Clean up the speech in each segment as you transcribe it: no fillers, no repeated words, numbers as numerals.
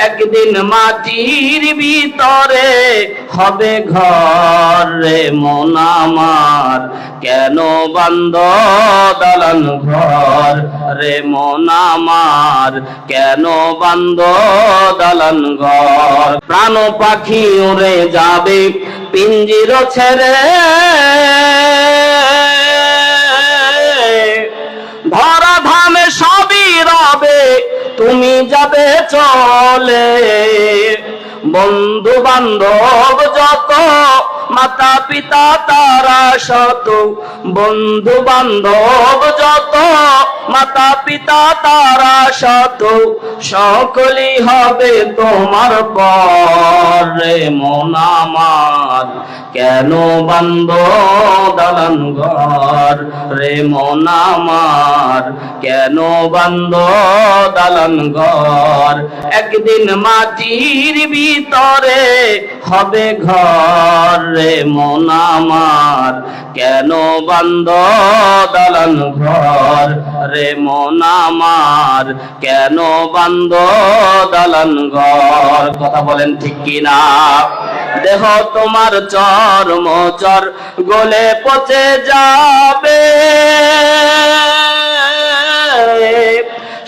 একদিন মাটির ভিতরে হবে ঘর রে মন আমার, কেন বান্দ দালান ঘর রে মন আমার, কেন বান্দ দালান ঘর। প্রাণ পাখি উড়ে যাবে পিঞ্জির ছেড়ে, ধরা ধামে সবই রবে তুমি যাবে চলে। বন্ধু বান্ধব যত মাতা পিতা তারা শত, বন্ধু বান্ধব যত মাতা পিতা তারা শত, সকলই হবে তোমার পর রে মন আমার, কেন বান্দ দালান ঘর রে মন আমার, কেন বান্দ দালান ঘর। একদিন মাটির ভিতরে হবে ঘর রে মন আমার, কেন বান্দ দালান ঘর রে মন আমার, কেন বান্দ দালান ঘর। কথা বলেন ঠিক কিনা? দেহ তোমার চর্ম চর গলে পচে যাবে,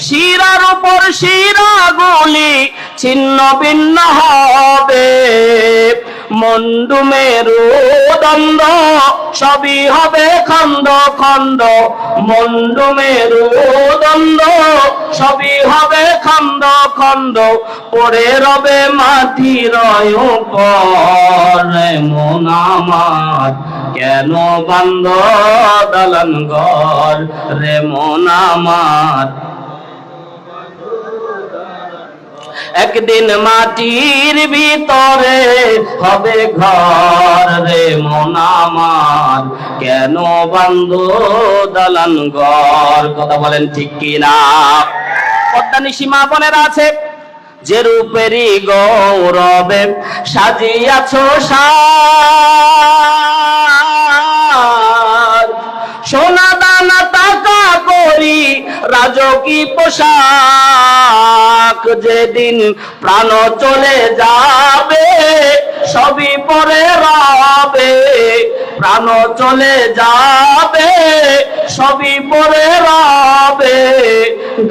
শিরার উপর শিরাগুলি ছিন্ন ভিন্ন হবে, মন্ডু মেরুদণ্ড সবই হবে খণ্ড খণ্ড, মন্ডু মেরুদণ্ড সবই হবে খণ্ড খণ্ড, পড়ে রবে মাটির উপর রে মন আমার, কেন বান্দ দালান ঘর রে মন আমার। একদিন মাটির ভিতরে হবে ঘর রে মন আমার, কেন বান্দ দালান ঘর। কথা বলেন ঠিক কিনা? পদ্মানিশী মা বোনেরা আছে, যে রূপেরই গৌরবে সাজিয়াছ সাজ, সোনা দানা টাকা করি রাজকী পোশাক, যেদিন প্রাণ চলে যাবে সবই পরে রবে, প্রাণ চলে যাবে সবই পরে রবে,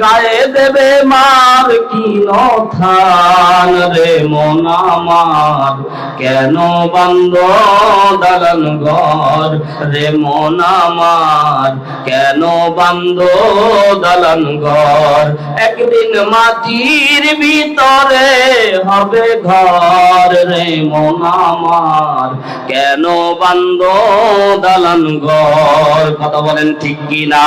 গায়ে দেবে মার কি নথান রে মন আমার, কেন বান্দ দালান ঘর রে মন আমার, কেন বান্দ দালান ঘর। একদিন মাটির ভিতরে হবে ঘর রে মন আমার, কেন বান্দ দালান ঘর। কথা বলেন ঠিক কিনা?